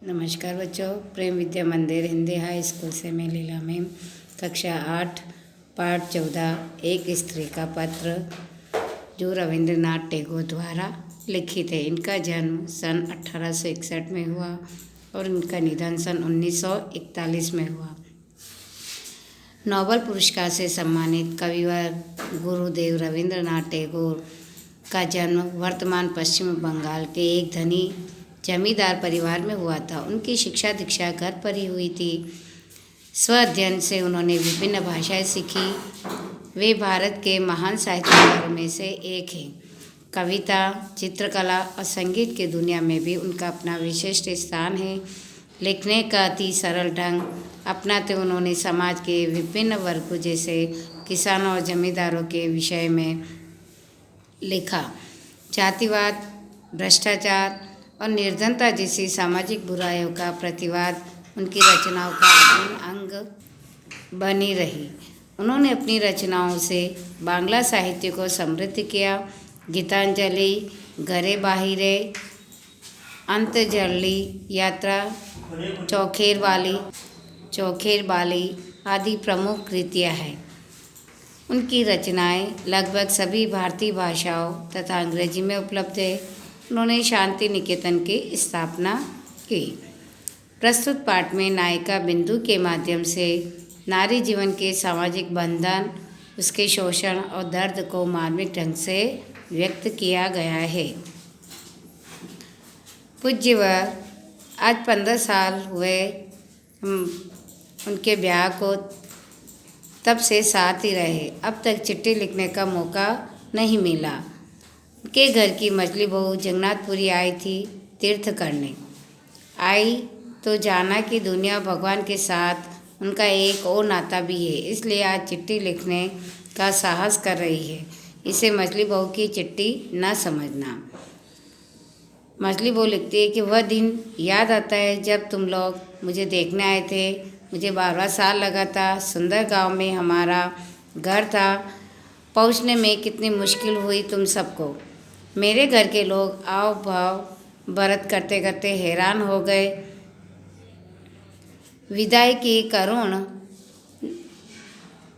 नमस्कार बच्चों, प्रेम विद्या मंदिर हिंदी हाई स्कूल से मैं लीला मैम, कक्षा 8 पाठ 14 एक स्त्री का पत्र, जो रविंद्रनाथ टैगोर द्वारा लिखित है। इनका जन्म सन 1861 में हुआ और इनका निधन सन 1941 में हुआ। नोबेल पुरस्कार से सम्मानित कविवर गुरुदेव रविंद्रनाथ टैगोर का जन्म वर्तमान पश्चिम बंगाल के एक धनी जमींदार परिवार में हुआ था। उनकी शिक्षा दीक्षा घर पर ही हुई थी। स्व अध्ययन से उन्होंने विभिन्न भाषाएं सीखी। वे भारत के महान साहित्यकारों में से एक हैं। कविता, चित्रकला और संगीत की दुनिया में भी उनका अपना विशिष्ट स्थान है। लिखने का अति सरल ढंग अपनाते उन्होंने समाज के विभिन्न वर्गों जैसे किसानों और जमींदारों के विषय में लिखा। जातिवाद, भ्रष्टाचार और निर्धनता जैसी सामाजिक बुराइयों का प्रतिवाद उनकी रचनाओं का अभिन्न अंग बनी रही। उन्होंने अपनी रचनाओं से बांग्ला साहित्य को समृद्ध किया। गीतांजलि, घरे बाहिरे, अंतर्जली यात्रा, चौखेर वाली आदि प्रमुख कृतियाँ हैं। उनकी रचनाएं लगभग सभी भारतीय भाषाओं तथा अंग्रेजी में उपलब्ध है। उन्होंने शांति निकेतन की स्थापना की। प्रस्तुत पाठ में नायिका बिंदु के माध्यम से नारी जीवन के सामाजिक बंधन, उसके शोषण और दर्द को मार्मिक ढंग से व्यक्त किया गया है। पूज्यवर आज 15 साल हुए उनके ब्याह को, तब से साथ ही रहे। अब तक चिट्ठी लिखने का मौका नहीं मिला। उनके घर की मछली बहू जगन्नाथपुरी आई थी तीर्थ करने। आई तो जाना कि दुनिया भगवान के साथ उनका एक और नाता भी है, इसलिए आज चिट्ठी लिखने का साहस कर रही है। इसे मछली बहू की चिट्ठी न समझना। मछली बहू लिखती है कि वह दिन याद आता है जब तुम लोग मुझे देखने आए थे। मुझे 12 साल लगा था। सुंदर गांव में हमारा घर था। पहुंचने में कितनी मुश्किल हुई तुम सबको। मेरे घर के लोग आव भाव व्रत करते करते हैरान हो गए। विदाई की करुण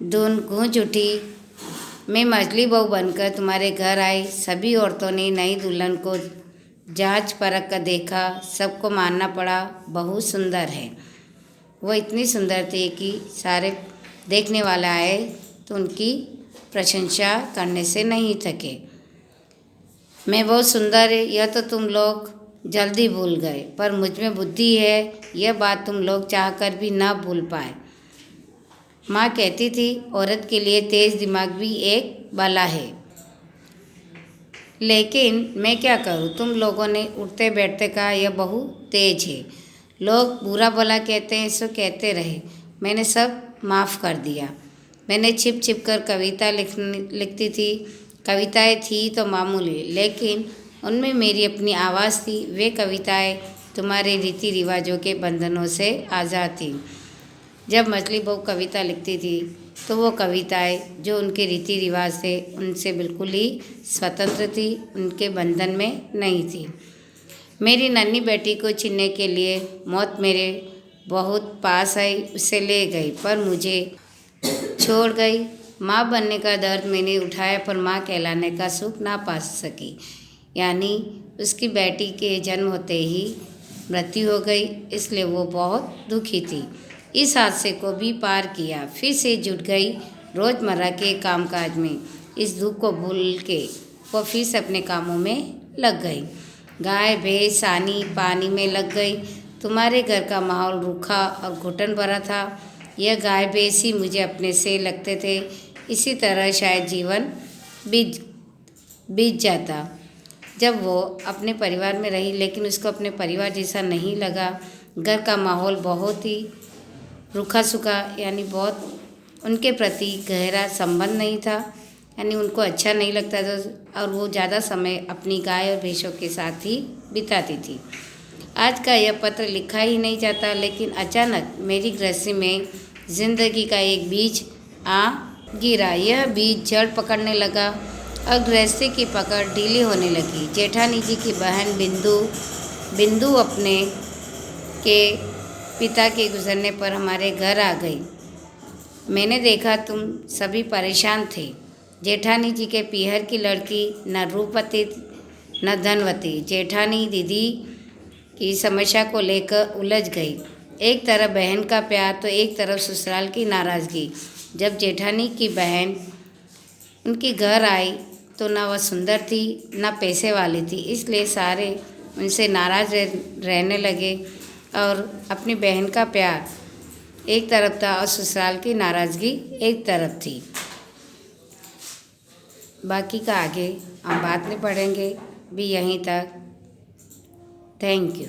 धुन गूंज उठी। मैं मछली बहू बनकर तुम्हारे घर आई। सभी औरतों ने नई दुल्हन को जांच परख कर देखा। सबको मानना पड़ा, बहुत सुंदर है। वो इतनी सुंदर थी कि सारे देखने वाले आए तो उनकी प्रशंसा करने से नहीं थके। मैं बहुत सुंदर है, यह तो तुम लोग जल्दी भूल गए, पर मुझ में बुद्धि है, यह बात तुम लोग चाहकर भी ना भूल पाए। माँ कहती थी, औरत के लिए तेज दिमाग भी एक बला है। लेकिन मैं क्या करूँ, तुम लोगों ने उठते बैठते कहा यह बहू तेज है। लोग बुरा भला कहते हैं, सो कहते रहे। मैंने सब माफ़ कर दिया। मैंने छिप छिप कर कविता लिखती थी। कविताएं थी तो मामूली, लेकिन उनमें मेरी अपनी आवाज़ थी। वे कविताएं तुम्हारे रीति रिवाजों के बंधनों से आज़ाद थी। जब मछली बहू कविता लिखती थी तो वो कविताएं जो उनके रीति रिवाज थे उनसे बिल्कुल ही स्वतंत्र थी, उनके बंधन में नहीं थी। मेरी नन्ही बेटी को छीनने के लिए मौत मेरे बहुत पास आई, उसे ले गई पर मुझे छोड़ गई। माँ बनने का दर्द मैंने उठाया पर माँ कहलाने का सुख ना पा सकी। यानी उसकी बेटी के जन्म होते ही मृत्यु हो गई, इसलिए वो बहुत दुखी थी। इस हादसे को भी पार किया, फिर से जुट गई रोज़मर्रा के कामकाज में। इस दुख को भूल के वो फिर से अपने कामों में लग गई। गाय भैंस सानी पानी में लग गई। तुम्हारे घर का माहौल रूखा और घुटन भरा था। यह गाय भैंस ही मुझे अपने से लगते थे। इसी तरह शायद जीवन बीत जाता। जब वो अपने परिवार में रही, लेकिन उसको अपने परिवार जैसा नहीं लगा। घर का माहौल बहुत ही रूखा सूखा, यानी बहुत उनके प्रति गहरा संबंध नहीं था, यानी उनको अच्छा नहीं लगता था और वो ज़्यादा समय अपनी गाय और भैंसों के साथ ही बिताती थी। आज का यह पत्र लिखा ही नहीं जाता, लेकिन अचानक मेरी गृहस्थी में जिंदगी का एक बीज आ गिरा। यह बीज जड़ पकड़ने लगा और गृहस्थी की पकड़ ढीली होने लगी। जेठानी जी की बहन बिंदु अपने के पिता के गुजरने पर हमारे घर आ गई। मैंने देखा तुम सभी परेशान थे। जेठानी जी के पीहर की लड़की न रूपवती न धनवती। जेठानी दीदी की समस्या को लेकर उलझ गई। एक तरफ बहन का प्यार तो एक तरफ ससुराल की नाराज़गी। जब जेठानी की बहन उनके घर आई तो न वह सुंदर थी न पैसे वाली थी, इसलिए सारे उनसे नाराज़ रहने लगे और अपनी बहन का प्यार एक तरफ था और ससुराल की नाराज़गी एक तरफ थी। बाकी का आगे हम बाद में पढ़ेंगे। भी यहीं तक। Thank you.